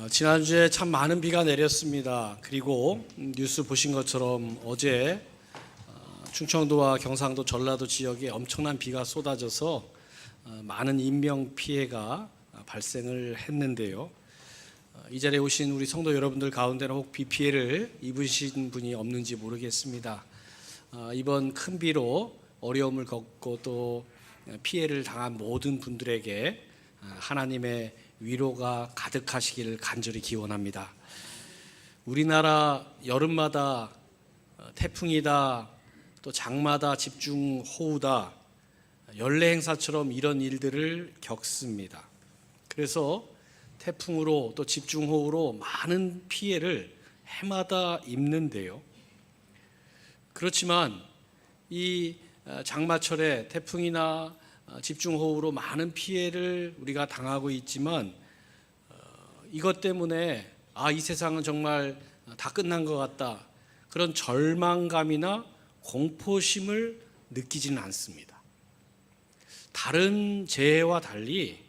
지난주에 참 많은 비가 내렸습니다. 그리고 뉴스 보신 것처럼 어제 충청도와 경상도, 전라도 지역에 엄청난 비가 쏟아져서 많은 인명 피해가 발생을 했는데요. 이 자리에 오신 우리 성도 여러분들 가운데는 혹 비 피해를 입으신 분이 없는지 모르겠습니다. 이번 큰 비로 어려움을 겪고 또 피해를 당한 모든 분들에게 하나님의 위로가 가득하시기를 간절히 기원합니다. 우리나라 여름마다 태풍이다, 또 장마다, 집중호우다, 연례 행사처럼 이런 일들을 겪습니다. 그래서 태풍으로 또 집중호우로 많은 피해를 해마다 입는데요. 그렇지만 이 장마철에 태풍이나 집중호우로 많은 피해를 우리가 당하고 있지만 이것 때문에 이 세상은 정말 다 끝난 것 같다, 그런 절망감이나 공포심을 느끼지는 않습니다. 다른 재해와 달리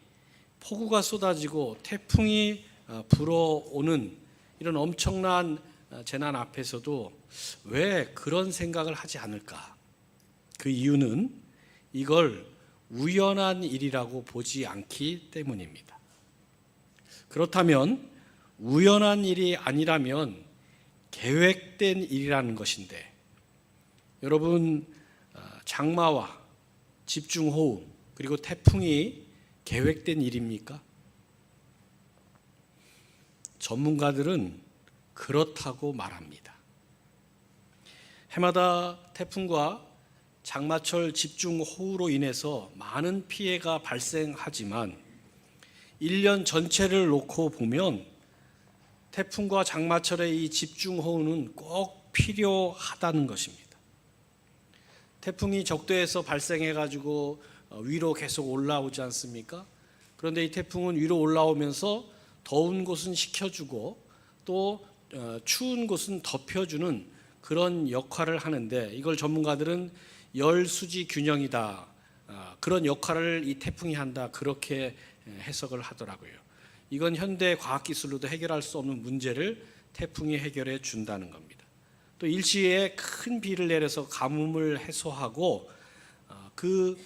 폭우가 쏟아지고 태풍이 불어오는 이런 엄청난 재난 앞에서도 왜 그런 생각을 하지 않을까? 그 이유는 이걸 우연한 일이라고 보지 않기 때문입니다. 그렇다면 우연한 일이 아니라면 계획된 일이라는 것인데, 여러분, 장마와 집중호우 그리고 태풍이 계획된 일입니까? 전문가들은 그렇다고 말합니다. 해마다 태풍과 장마철 집중호우로 인해서 많은 피해가 발생하지만 1년 전체를 놓고 보면 태풍과 장마철의 이 집중호우는 꼭 필요하다는 것입니다. 태풍이 적도에서 발생해가지고 위로 계속 올라오지 않습니까? 그런데 이 태풍은 위로 올라오면서 더운 곳은 식혀주고 또 추운 곳은 덮여주는 그런 역할을 하는데, 이걸 전문가들은 열수지 균형이다, 그런 역할을 이 태풍이 한다, 그렇게 해석을 하더라고요. 이건 현대 과학기술로도 해결할 수 없는 문제를 태풍이 해결해 준다는 겁니다. 또 일시에 큰 비를 내려서 가뭄을 해소하고 그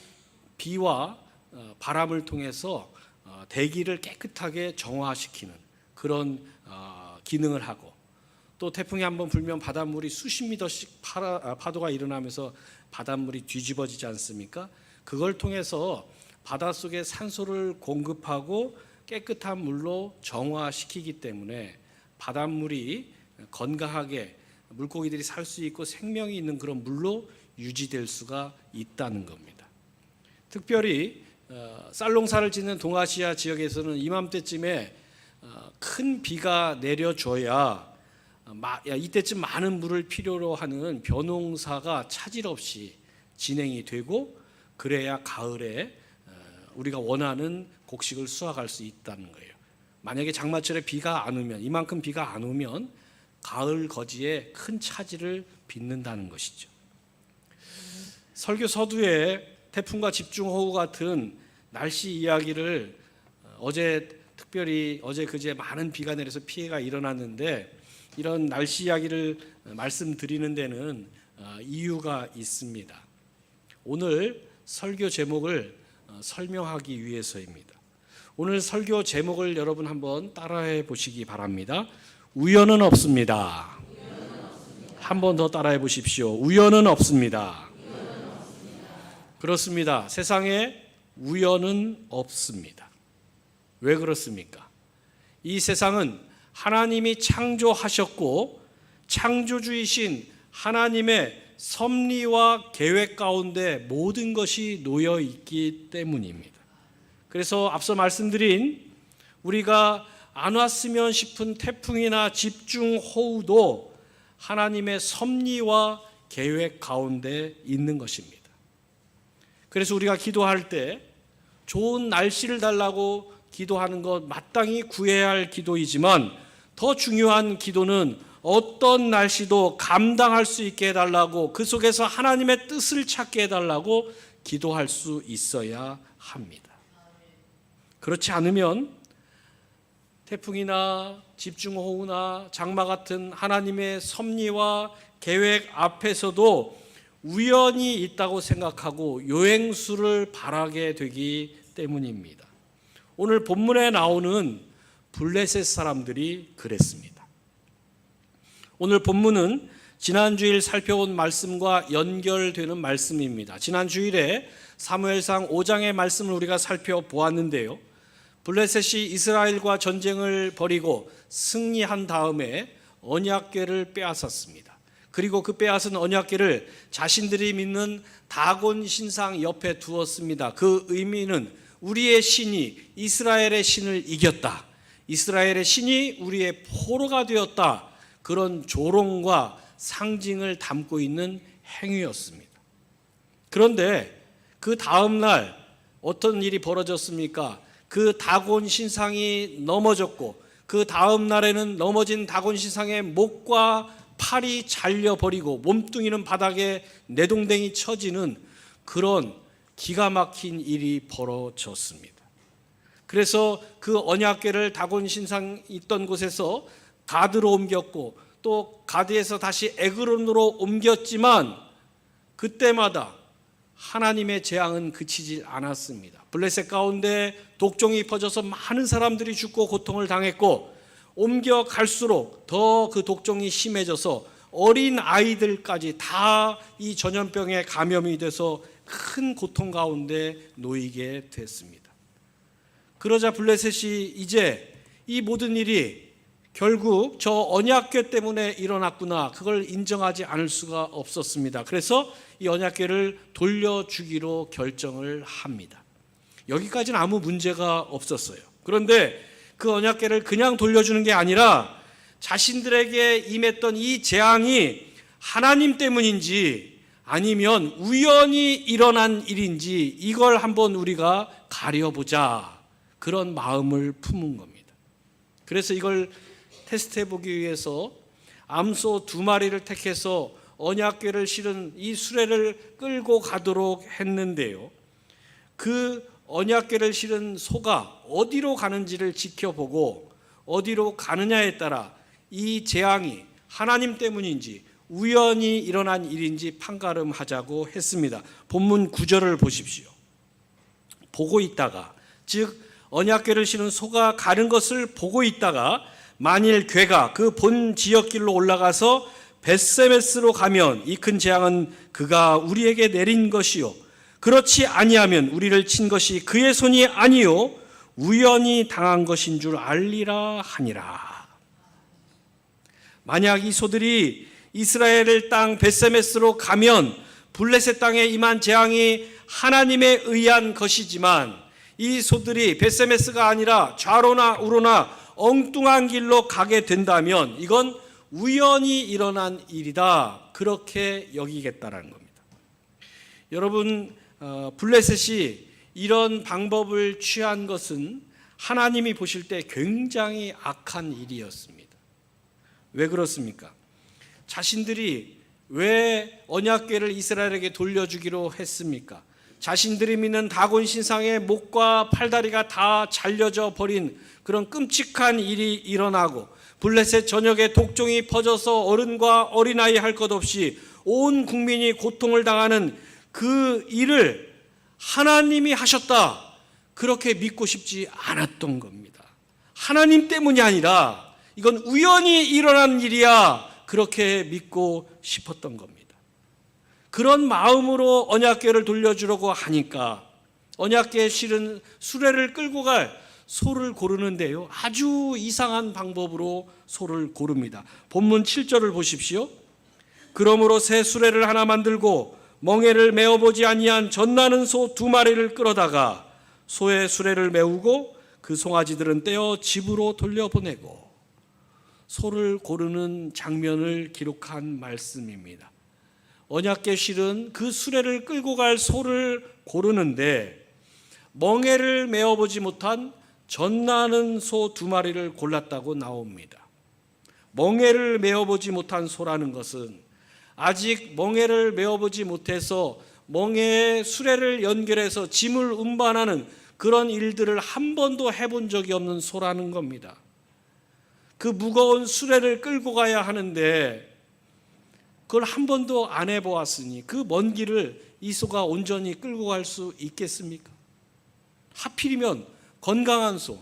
비와 바람을 통해서 대기를 깨끗하게 정화시키는 그런 기능을 하고, 또 태풍이 한번 불면 바닷물이 수십 미터씩 파도가 일어나면서 바닷물이 뒤집어지지 않습니까? 그걸 통해서 바닷속에 산소를 공급하고 깨끗한 물로 정화시키기 때문에 바닷물이 건강하게 물고기들이 살 수 있고 생명이 있는 그런 물로 유지될 수가 있다는 겁니다. 특별히 쌀농사를 짓는 동아시아 지역에서는 이맘때쯤에 큰 비가 내려줘야 이때쯤 많은 물을 필요로 하는 벼농사가 차질 없이 진행이 되고, 그래야 가을에 우리가 원하는 곡식을 수확할 수 있다는 거예요. 만약에 장마철에 비가 안 오면, 이만큼 비가 안 오면 가을 거지에 큰 차질을 빚는다는 것이죠. 설교 서두에 태풍과 집중호우 같은 날씨 이야기를 특별히 어제 그제 많은 비가 내려서 피해가 일어났는데, 이런 날씨 이야기를 말씀드리는 데는 이유가 있습니다. 오늘 설교 제목을 설명하기 위해서입니다. 오늘 설교 제목을 여러분 한번 따라해 보시기 바랍니다. 우연은 없습니다. 한 번 더 따라해 보십시오. 우연은 없습니다. 그렇습니다. 세상에 우연은 없습니다. 왜 그렇습니까? 이 세상은 하나님이 창조하셨고 창조주이신 하나님의 섭리와 계획 가운데 모든 것이 놓여 있기 때문입니다. 그래서 앞서 말씀드린 우리가 안 왔으면 싶은 태풍이나 집중호우도 하나님의 섭리와 계획 가운데 있는 것입니다. 그래서 우리가 기도할 때 좋은 날씨를 달라고 기도하는 것 마땅히 구해야 할 기도이지만, 더 중요한 기도는 어떤 날씨도 감당할 수 있게 해달라고, 그 속에서 하나님의 뜻을 찾게 해달라고 기도할 수 있어야 합니다. 그렇지 않으면 태풍이나 집중호우나 장마 같은 하나님의 섭리와 계획 앞에서도 우연이 있다고 생각하고 요행수를 바라게 되기 때문입니다. 오늘 본문에 나오는 블레셋 사람들이 그랬습니다. 오늘 본문은 지난 주일 살펴본 말씀과 연결되는 말씀입니다. 지난 주일에 사무엘상 5장의 말씀을 우리가 살펴보았는데요. 블레셋이 이스라엘과 전쟁을 벌이고 승리한 다음에 언약궤를 빼앗았습니다. 그리고 그 빼앗은 언약궤를 자신들이 믿는 다곤 신상 옆에 두었습니다. 그 의미는 우리의 신이 이스라엘의 신을 이겼다. 이스라엘의 신이 우리의 포로가 되었다. 그런 조롱과 상징을 담고 있는 행위였습니다. 그런데 그 다음 날 어떤 일이 벌어졌습니까? 그 다곤 신상이 넘어졌고 그 다음 날에는 넘어진 다곤 신상의 목과 팔이 잘려버리고 몸뚱이는 바닥에 내동댕이 쳐지는 그런 기가 막힌 일이 벌어졌습니다. 그래서 그 언약궤를 다곤 신상 있던 곳에서 가드로 옮겼고 또 가드에서 다시 에그론으로 옮겼지만 그때마다 하나님의 재앙은 그치질 않았습니다. 블레셋 가운데 독종이 퍼져서 많은 사람들이 죽고 고통을 당했고 옮겨갈수록 더 그 독종이 심해져서 어린 아이들까지 다 이 전염병에 감염이 돼서 큰 고통 가운데 놓이게 됐습니다. 그러자 블레셋이 이제 이 모든 일이 결국 저 언약궤 때문에 일어났구나, 그걸 인정하지 않을 수가 없었습니다. 그래서 이 언약궤를 돌려주기로 결정을 합니다. 여기까지는 아무 문제가 없었어요. 그런데 그 언약궤를 그냥 돌려주는 게 아니라 자신들에게 임했던 이 재앙이 하나님 때문인지 아니면 우연히 일어난 일인지 이걸 한번 우리가 가려보자, 그런 마음을 품은 겁니다. 그래서 이걸 테스트해보기 위해서 암소 2마리를 택해서 언약궤를 실은 이 수레를 끌고 가도록 했는데요. 그 언약궤를 실은 소가 어디로 가는지를 지켜보고 어디로 가느냐에 따라 이 재앙이 하나님 때문인지 우연히 일어난 일인지 판가름하자고 했습니다. 본문 9절을 보십시오. 보고 있다가, 즉 언약궤를 실은 소가 가는 것을 보고 있다가 만일 궤가 그 본 지역길로 올라가서 벳세메스로 가면 이 큰 재앙은 그가 우리에게 내린 것이요, 그렇지 아니하면 우리를 친 것이 그의 손이 아니요 우연히 당한 것인 줄 알리라 하니라. 만약 이 소들이 이스라엘 땅 벳세메스로 가면 블레셋 땅에 임한 재앙이 하나님에 의한 것이지만 이 소들이 벳세메스가 아니라 좌로나 우로나 엉뚱한 길로 가게 된다면 이건 우연히 일어난 일이다, 그렇게 여기겠다라는 겁니다. 여러분, 블레셋이 이런 방법을 취한 것은 하나님이 보실 때 굉장히 악한 일이었습니다. 왜 그렇습니까? 자신들이 왜 언약궤를 이스라엘에게 돌려주기로 했습니까? 자신들이 믿는 다곤 신상의 목과 팔다리가 다 잘려져 버린 그런 끔찍한 일이 일어나고 블레셋 전역에 독종이 퍼져서 어른과 어린아이 할 것 없이 온 국민이 고통을 당하는 그 일을 하나님이 하셨다, 그렇게 믿고 싶지 않았던 겁니다. 하나님 때문이 아니라 이건 우연히 일어난 일이야, 그렇게 믿고 싶었던 겁니다. 그런 마음으로 언약궤를 돌려주려고 하니까 언약궤에 실은 수레를 끌고 갈 소를 고르는데요, 아주 이상한 방법으로 소를 고릅니다. 본문 7절을 보십시오. 그러므로 새 수레를 하나 만들고 멍에를 메어보지 아니한 젖나는 소 2마리를 끌어다가 소의 수레를 메우고 그 송아지들은 떼어 집으로 돌려보내고, 소를 고르는 장면을 기록한 말씀입니다. 언약궤 실은 그 수레를 끌고 갈 소를 고르는데 멍에를 메어보지 못한 젖나는 소 2마리를 골랐다고 나옵니다. 멍에를 메어보지 못한 소라는 것은 아직 멍에를 메어보지 못해서 멍에에 수레를 연결해서 짐을 운반하는 그런 일들을 한 번도 해본 적이 없는 소라는 겁니다. 그 무거운 수레를 끌고 가야 하는데 그걸 한 번도 안 해보았으니 그 먼 길을 이 소가 온전히 끌고 갈 수 있겠습니까? 하필이면 건강한 소,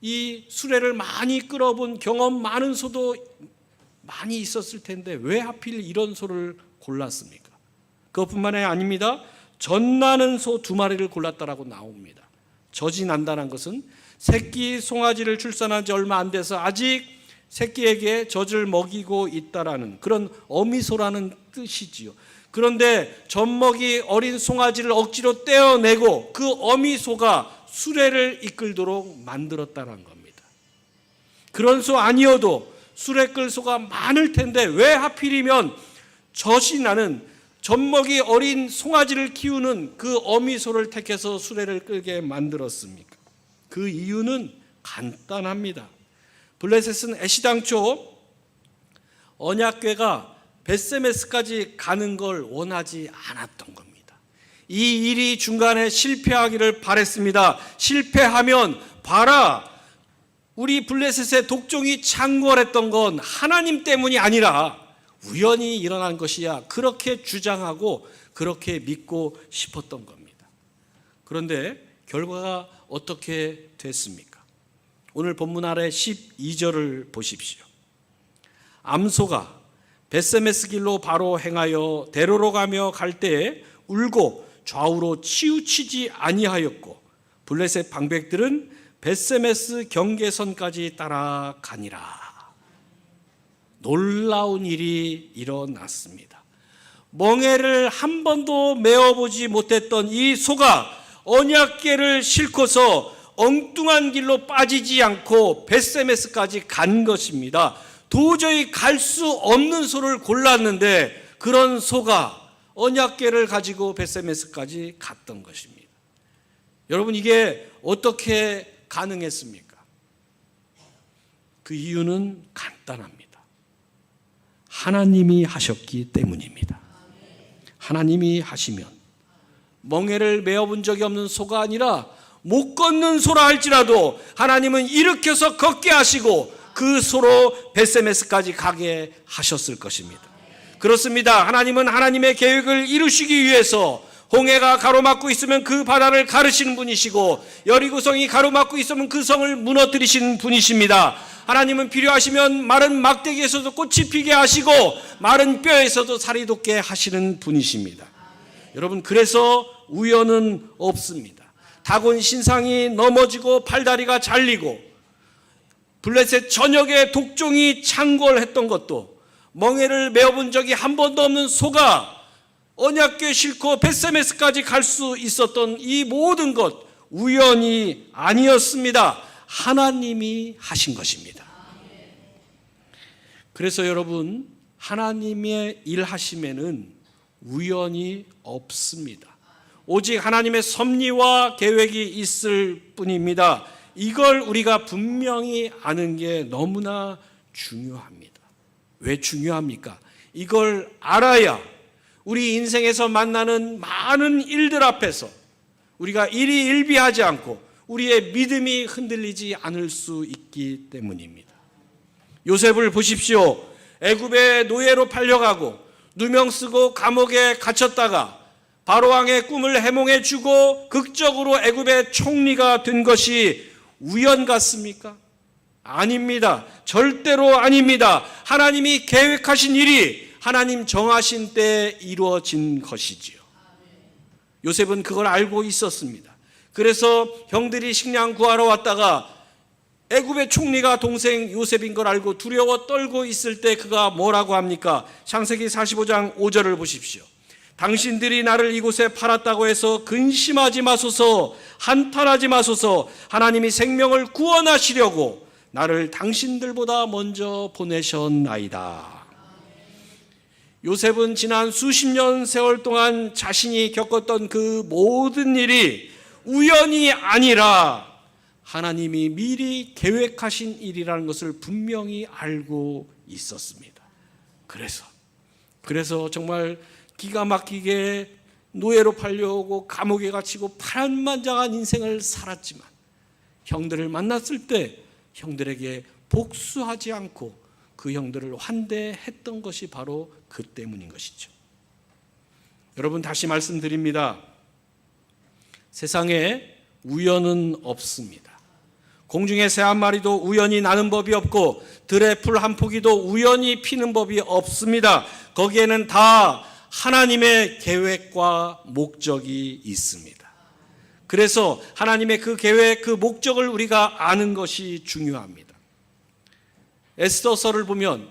이 수레를 많이 끌어본 경험 많은 소도 많이 있었을 텐데 왜 하필 이런 소를 골랐습니까? 그것뿐만이 아닙니다. 젖나는 소 2마리를 골랐다라고 나옵니다. 젖이 난다는 것은 새끼 송아지를 출산한 지 얼마 안 돼서 아직 새끼에게 젖을 먹이고 있다라는 그런 어미소라는 뜻이지요. 그런데 젖먹이 어린 송아지를 억지로 떼어내고 그 어미소가 수레를 이끌도록 만들었다는 겁니다. 그런 소 아니어도 수레 끌 소가 많을 텐데 왜 하필이면 젖이 나는 젖먹이 어린 송아지를 키우는 그 어미소를 택해서 수레를 끌게 만들었습니까? 그 이유는 간단합니다. 블레셋은 애시당초 언약궤가 벳세메스까지 가는 걸 원하지 않았던 겁니다. 이 일이 중간에 실패하기를 바랬습니다. 실패하면 봐라, 우리 블레셋의 독종이 창궐했던 건 하나님 때문이 아니라 우연히 일어난 것이야, 그렇게 주장하고 그렇게 믿고 싶었던 겁니다. 그런데 결과가 어떻게 됐습니까? 오늘 본문 아래 12절을 보십시오. 암소가 벳세메스 길로 바로 행하여 대로로 가며 갈 때에 울고 좌우로 치우치지 아니하였고 블레셋 방백들은 벳세메스 경계선까지 따라가니라. 놀라운 일이 일어났습니다. 멍에를 한 번도 메어보지 못했던 이 소가 언약궤를 싣고서 엉뚱한 길로 빠지지 않고 벳세메스까지 간 것입니다. 도저히 갈 수 없는 소를 골랐는데 그런 소가 언약궤를 가지고 벳세메스까지 갔던 것입니다. 여러분, 이게 어떻게 가능했습니까? 그 이유는 간단합니다. 하나님이 하셨기 때문입니다. 하나님이 하시면 멍에를 메어본 적이 없는 소가 아니라 못 걷는 소라 할지라도 하나님은 일으켜서 걷게 하시고 그 소로 벳세메스까지 가게 하셨을 것입니다. 그렇습니다. 하나님은 하나님의 계획을 이루시기 위해서 홍해가 가로막고 있으면 그 바다를 가르시는 분이시고 여리고성이 가로막고 있으면 그 성을 무너뜨리시는 분이십니다. 하나님은 필요하시면 마른 막대기에서도 꽃이 피게 하시고 마른 뼈에서도 살이 돋게 하시는 분이십니다. 여러분, 그래서 우연은 없습니다. 다곤 신상이 넘어지고 팔다리가 잘리고 블레셋 전역에 독종이 창궐했던 것도 멍에를 메어본 적이 한 번도 없는 소가 언약궤 싣고 벳세메스까지 갈 수 있었던 이 모든 것 우연이 아니었습니다. 하나님이 하신 것입니다. 그래서 여러분, 하나님의 일하심에는 우연이 없습니다. 오직 하나님의 섭리와 계획이 있을 뿐입니다. 이걸 우리가 분명히 아는 게 너무나 중요합니다. 왜 중요합니까? 이걸 알아야 우리 인생에서 만나는 많은 일들 앞에서 우리가 일희일비하지 않고 우리의 믿음이 흔들리지 않을 수 있기 때문입니다. 요셉을 보십시오. 애굽의 노예로 팔려가고 누명 쓰고 감옥에 갇혔다가 바로왕의 꿈을 해몽해 주고 극적으로 애굽의 총리가 된 것이 우연 같습니까? 아닙니다. 절대로 아닙니다. 하나님이 계획하신 일이 하나님 정하신 때에 이루어진 것이지요. 요셉은 그걸 알고 있었습니다. 그래서 형들이 식량 구하러 왔다가 애굽의 총리가 동생 요셉인 걸 알고 두려워 떨고 있을 때 그가 뭐라고 합니까? 창세기 45장 5절을 보십시오. 당신들이 나를 이곳에 팔았다고 해서 근심하지 마소서, 한탄하지 마소서. 하나님이 생명을 구원하시려고 나를 당신들보다 먼저 보내셨나이다. 요셉은 지난 수십 년 세월 동안 자신이 겪었던 그 모든 일이 우연이 아니라 하나님이 미리 계획하신 일이라는 것을 분명히 알고 있었습니다. 그래서 정말 기가 막히게 노예로 팔려오고 감옥에 갇히고 파란만장한 인생을 살았지만 형들을 만났을 때 형들에게 복수하지 않고 그 형들을 환대했던 것이 바로 그 때문인 것이죠. 여러분, 다시 말씀드립니다. 세상에 우연은 없습니다. 공중의 새 한 마리도 우연히 나는 법이 없고 들의 풀 한 포기도 우연히 피는 법이 없습니다. 거기에는 다 하나님의 계획과 목적이 있습니다. 그래서 하나님의 그 계획, 그 목적을 우리가 아는 것이 중요합니다. 에스더서를 보면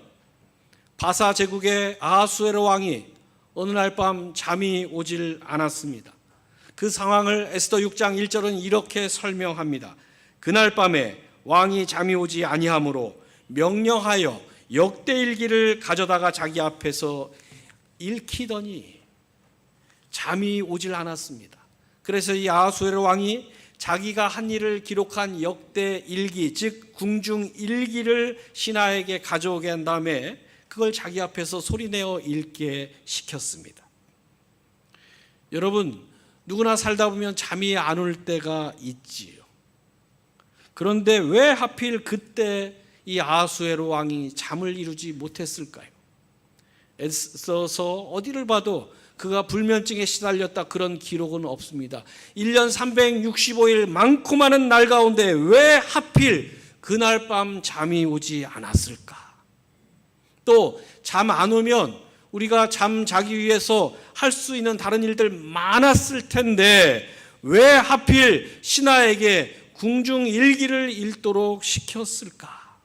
바사 제국의 아하수에로 왕이 어느 날 밤 잠이 오질 않았습니다. 그 상황을 에스더 6장 1절은 이렇게 설명합니다. 그날 밤에 왕이 잠이 오지 아니하므로 명령하여 역대일기를 가져다가 자기 앞에서 읽히더니 잠이 오질 않았습니다. 그래서 이 아하수에로 왕이 자기가 한 일을 기록한 역대일기, 즉 궁중일기를 신하에게 가져오게 한 다음에 그걸 자기 앞에서 소리내어 읽게 시켰습니다. 여러분, 누구나 살다 보면 잠이 안 올 때가 있지요. 그런데 왜 하필 그때 이 아하수에로 왕이 잠을 이루지 못했을까요? 애써서 어디를 봐도 그가 불면증에 시달렸다 그런 기록은 없습니다. 1년 365일 많고 많은 날 가운데 왜 하필 그날 밤 잠이 오지 않았을까? 또 잠 안 오면 우리가 잠 자기 위해서 할 수 있는 다른 일들 많았을 텐데 왜 하필 신하에게 궁중일기를 읽도록 시켰을까?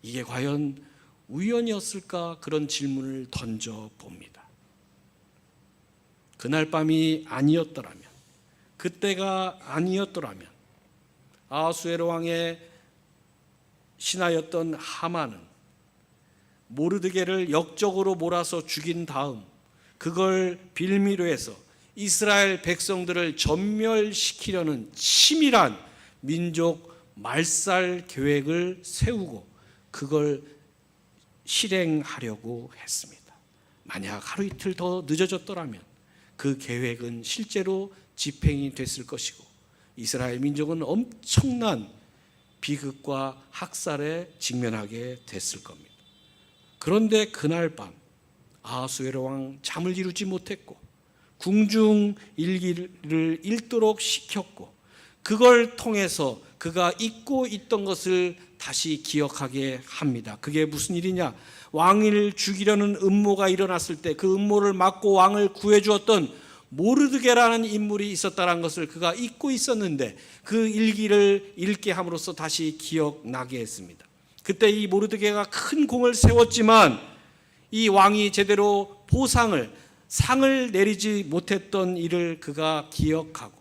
이게 과연 우연이었을까? 그런 질문을 던져봅니다. 그날 밤이 아니었더라면, 그때가 아니었더라면 아하수에로 왕의 신하였던 하만은 모르드게를 역적으로 몰아서 죽인 다음 그걸 빌미로 해서 이스라엘 백성들을 전멸시키려는 치밀한 민족 말살 계획을 세우고 그걸 실행하려고 했습니다. 만약 하루 이틀 더 늦어졌더라면 그 계획은 실제로 집행이 됐을 것이고 이스라엘 민족은 엄청난 비극과 학살에 직면하게 됐을 겁니다. 그런데 그날 밤 아하수에로 왕 잠을 이루지 못했고 궁중일기를 읽도록 시켰고 그걸 통해서 그가 잊고 있던 것을 다시 기억하게 합니다. 그게 무슨 일이냐? 왕을 죽이려는 음모가 일어났을 때 그 음모를 막고 왕을 구해주었던 모르드게라는 인물이 있었다는 것을 그가 잊고 있었는데 그 일기를 읽게 함으로써 다시 기억나게 했습니다. 그때 이 모르드게가 큰 공을 세웠지만 이 왕이 제대로 상을 내리지 못했던 일을 그가 기억하고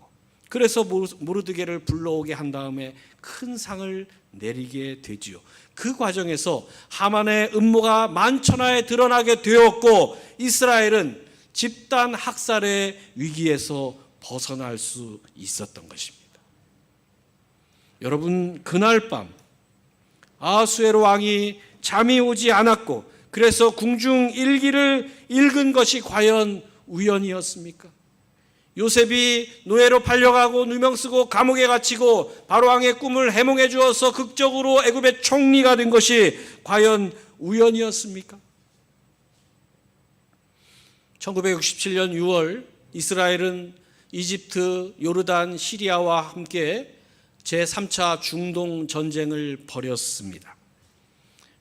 그래서 모르드게를 불러오게 한 다음에 큰 상을 내리게 되지요. 그 과정에서 하만의 음모가 만천하에 드러나게 되었고 이스라엘은 집단 학살의 위기에서 벗어날 수 있었던 것입니다. 여러분, 그날 밤 아하수에로 왕이 잠이 오지 않았고 그래서 궁중일기를 읽은 것이 과연 우연이었습니까? 요셉이 노예로 팔려가고 누명 쓰고 감옥에 갇히고 바로왕의 꿈을 해몽해 주어서 극적으로 애굽의 총리가 된 것이 과연 우연이었습니까? 1967년 6월 이스라엘은 이집트, 요르단, 시리아와 함께 제3차 중동 전쟁을 벌였습니다.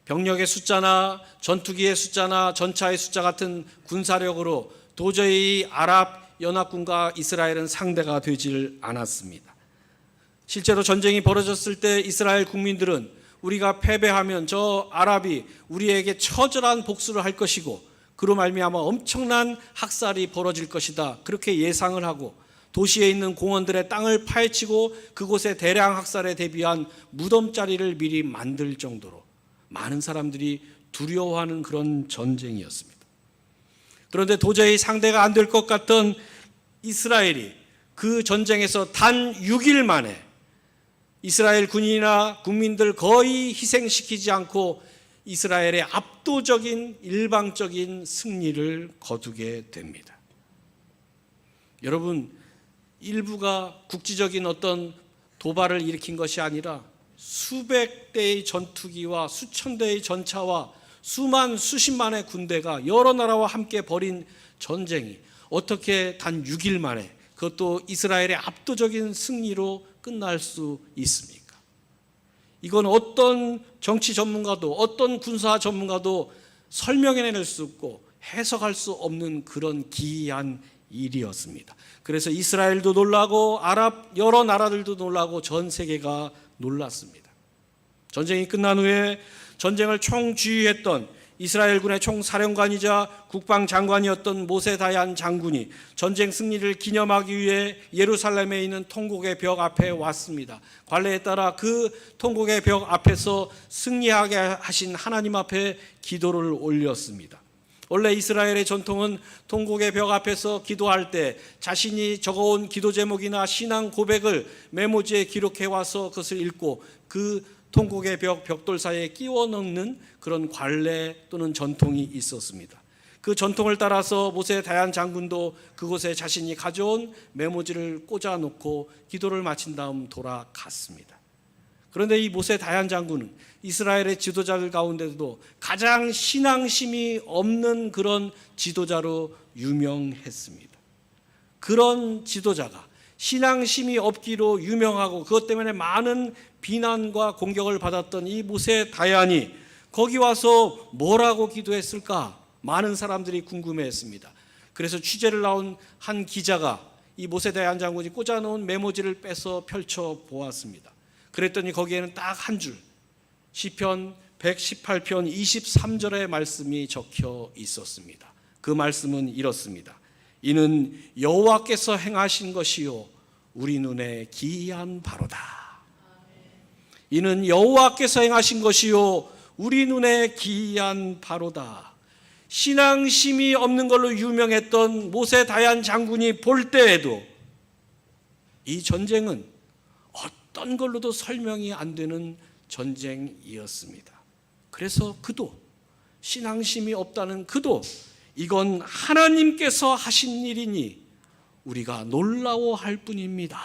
병력의 숫자나 전투기의 숫자나 전차의 숫자 같은 군사력으로 도저히 아랍 연합군과 이스라엘은 상대가 되질 않았습니다. 실제로 전쟁이 벌어졌을 때 이스라엘 국민들은 우리가 패배하면 저 아랍이 우리에게 처절한 복수를 할 것이고 그로 말미암아 엄청난 학살이 벌어질 것이다. 그렇게 예상을 하고 도시에 있는 공원들의 땅을 파헤치고 그곳에 대량 학살에 대비한 무덤자리를 미리 만들 정도로 많은 사람들이 두려워하는 그런 전쟁이었습니다. 그런데 도저히 상대가 안 될 것 같던 이스라엘이 그 전쟁에서 단 6일 만에 이스라엘 군인이나 국민들 거의 희생시키지 않고 이스라엘의 압도적인 일방적인 승리를 거두게 됩니다. 여러분, 일부가 국지적인 어떤 도발을 일으킨 것이 아니라 수백 대의 전투기와 수천 대의 전차와 수십만의 군대가 여러 나라와 함께 벌인 전쟁이 어떻게 단 6일 만에, 그것도 이스라엘의 압도적인 승리로 끝날 수 있습니까? 이건 어떤 정치 전문가도 어떤 군사 전문가도 설명해낼 수 없고 해석할 수 없는 그런 기이한 일이었습니다. 그래서 이스라엘도 놀라고 아랍 여러 나라들도 놀라고 전 세계가 놀랐습니다. 전쟁이 끝난 후에 전쟁을 총지휘했던 이스라엘군의 총사령관이자 국방장관이었던 모세 다얀 장군이 전쟁 승리를 기념하기 위해 예루살렘에 있는 통곡의 벽 앞에 왔습니다. 관례에 따라 그 통곡의 벽 앞에서 승리하게 하신 하나님 앞에 기도를 올렸습니다. 원래 이스라엘의 전통은 통곡의 벽 앞에서 기도할 때 자신이 적어온 기도 제목이나 신앙 고백을 메모지에 기록해 와서 그것을 읽고 그 통곡의 벽돌 사이에 끼워 넣는 그런 관례 또는 전통이 있었습니다. 그 전통을 따라서 모세 다얀 장군도 그곳에 자신이 가져온 메모지를 꽂아 놓고 기도를 마친 다음 돌아갔습니다. 그런데 이 모세 다얀 장군은 이스라엘의 지도자들 가운데도 가장 신앙심이 없는 그런 지도자로 유명했습니다. 그런 지도자가 신앙심이 없기로 유명하고 그것 때문에 많은 비난과 공격을 받았던 이 모세 다얀이 거기 와서 뭐라고 기도했을까? 많은 사람들이 궁금해했습니다. 그래서 취재를 나온 한 기자가 이 모세 다얀 장군이 꽂아놓은 메모지를 빼서 펼쳐 보았습니다. 그랬더니 거기에는 딱 한 줄, 시편 118편 23절의 말씀이 적혀 있었습니다. 그 말씀은 이렇습니다. 이는 여호와께서 행하신 것이요 우리 눈에 기이한 바로다. 이는 여호와께서 행하신 것이요 우리 눈에 기이한 바로다. 신앙심이 없는 걸로 유명했던 모세 다얀 장군이 볼 때에도 이 전쟁은 어떤 걸로도 설명이 안 되는 전쟁이었습니다. 그래서 그도, 신앙심이 없다는 그도 이건 하나님께서 하신 일이니 우리가 놀라워할 뿐입니다.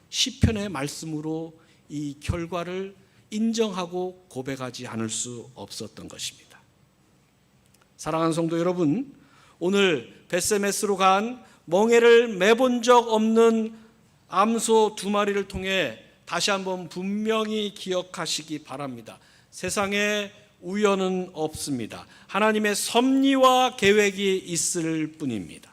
시편의 말씀으로 이 결과를 인정하고 고백하지 않을 수 없었던 것입니다. 사랑하는 성도 여러분, 오늘 벳세메스로 간 멍에를 매본 적 없는 암소 2마리를 통해 다시 한번 분명히 기억하시기 바랍니다. 세상에 우연은 없습니다. 하나님의 섭리와 계획이 있을 뿐입니다.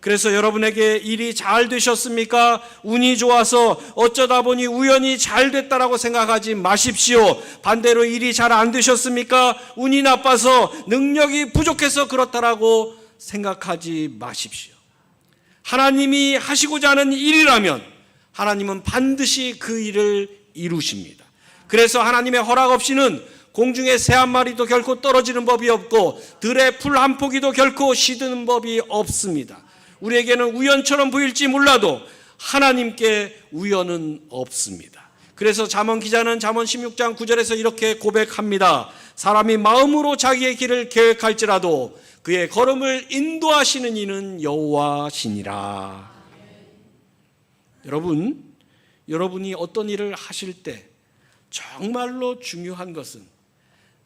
그래서 여러분에게 일이 잘 되셨습니까? 운이 좋아서 어쩌다 보니 우연히 잘 됐다라고 생각하지 마십시오. 반대로 일이 잘 안 되셨습니까? 운이 나빠서 능력이 부족해서 그렇다라고 생각하지 마십시오. 하나님이 하시고자 하는 일이라면 하나님은 반드시 그 일을 이루십니다. 그래서 하나님의 허락 없이는 공중에 새 한 마리도 결코 떨어지는 법이 없고 들의 풀 한 포기도 결코 시드는 법이 없습니다. 우리에게는 우연처럼 보일지 몰라도 하나님께 우연은 없습니다. 그래서 잠언 기자는 잠언 16장 9절에서 이렇게 고백합니다. 사람이 마음으로 자기의 길을 계획할지라도 그의 걸음을 인도하시는 이는 여호와시니라. 여러분이 어떤 일을 하실 때 정말로 중요한 것은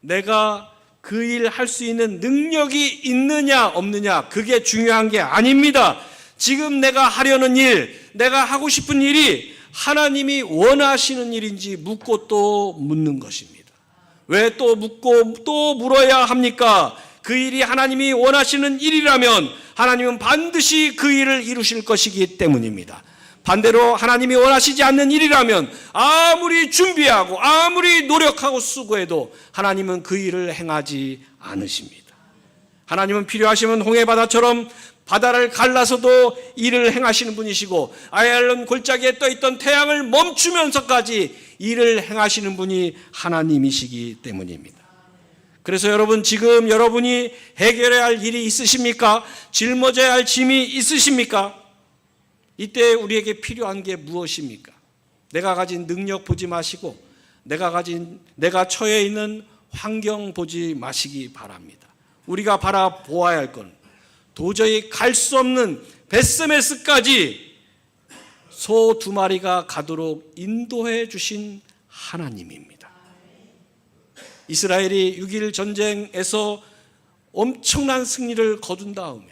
내가 그 일 할 수 있는 능력이 있느냐 없느냐, 그게 중요한 게 아닙니다. 지금 내가 하려는 일, 내가 하고 싶은 일이 하나님이 원하시는 일인지 묻고 또 묻는 것입니다. 왜 또 묻고 또 물어야 합니까? 그 일이 하나님이 원하시는 일이라면 하나님은 반드시 그 일을 이루실 것이기 때문입니다. 반대로 하나님이 원하시지 않는 일이라면 아무리 준비하고 아무리 노력하고 수고해도 하나님은 그 일을 행하지 않으십니다. 하나님은 필요하시면 홍해바다처럼 바다를 갈라서도 일을 행하시는 분이시고 아얄론 골짜기에 떠있던 태양을 멈추면서까지 일을 행하시는 분이 하나님이시기 때문입니다. 그래서 여러분, 지금 여러분이 해결해야 할 일이 있으십니까? 짊어져야 할 짐이 있으십니까? 이때 우리에게 필요한 게 무엇입니까? 내가 가진 능력 보지 마시고 내가 처해 있는 환경 보지 마시기 바랍니다. 우리가 바라보아야 할 건 도저히 갈 수 없는 벳세메스까지 소 2마리가 가도록 인도해 주신 하나님입니다. 이스라엘이 6.1 전쟁에서 엄청난 승리를 거둔 다음에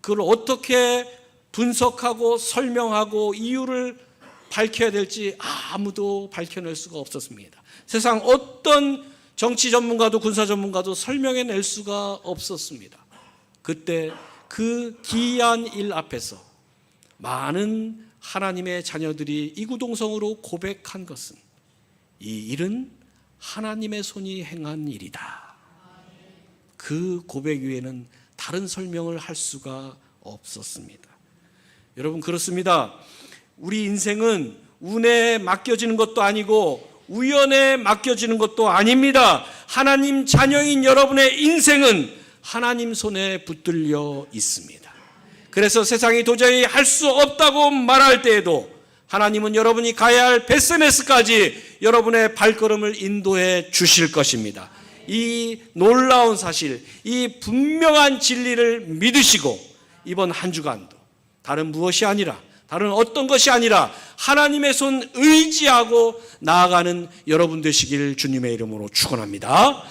그걸 어떻게 분석하고 설명하고 이유를 밝혀야 될지 아무도 밝혀낼 수가 없었습니다. 세상 어떤 정치 전문가도 군사 전문가도 설명해낼 수가 없었습니다. 그때 그 기이한 일 앞에서 많은 하나님의 자녀들이 이구동성으로 고백한 것은 이 일은 하나님의 손이 행한 일이다. 그 고백 위에는 다른 설명을 할 수가 없었습니다. 여러분, 그렇습니다. 우리 인생은 운에 맡겨지는 것도 아니고 우연에 맡겨지는 것도 아닙니다. 하나님 자녀인 여러분의 인생은 하나님 손에 붙들려 있습니다. 그래서 세상이 도저히 할 수 없다고 말할 때에도 하나님은 여러분이 가야 할 베스메스까지 여러분의 발걸음을 인도해 주실 것입니다. 이 놀라운 사실, 이 분명한 진리를 믿으시고 이번 한 주간도 다른 무엇이 아니라, 다른 어떤 것이 아니라 하나님의 손 의지하고 나아가는 여러분 되시길 주님의 이름으로 축원합니다.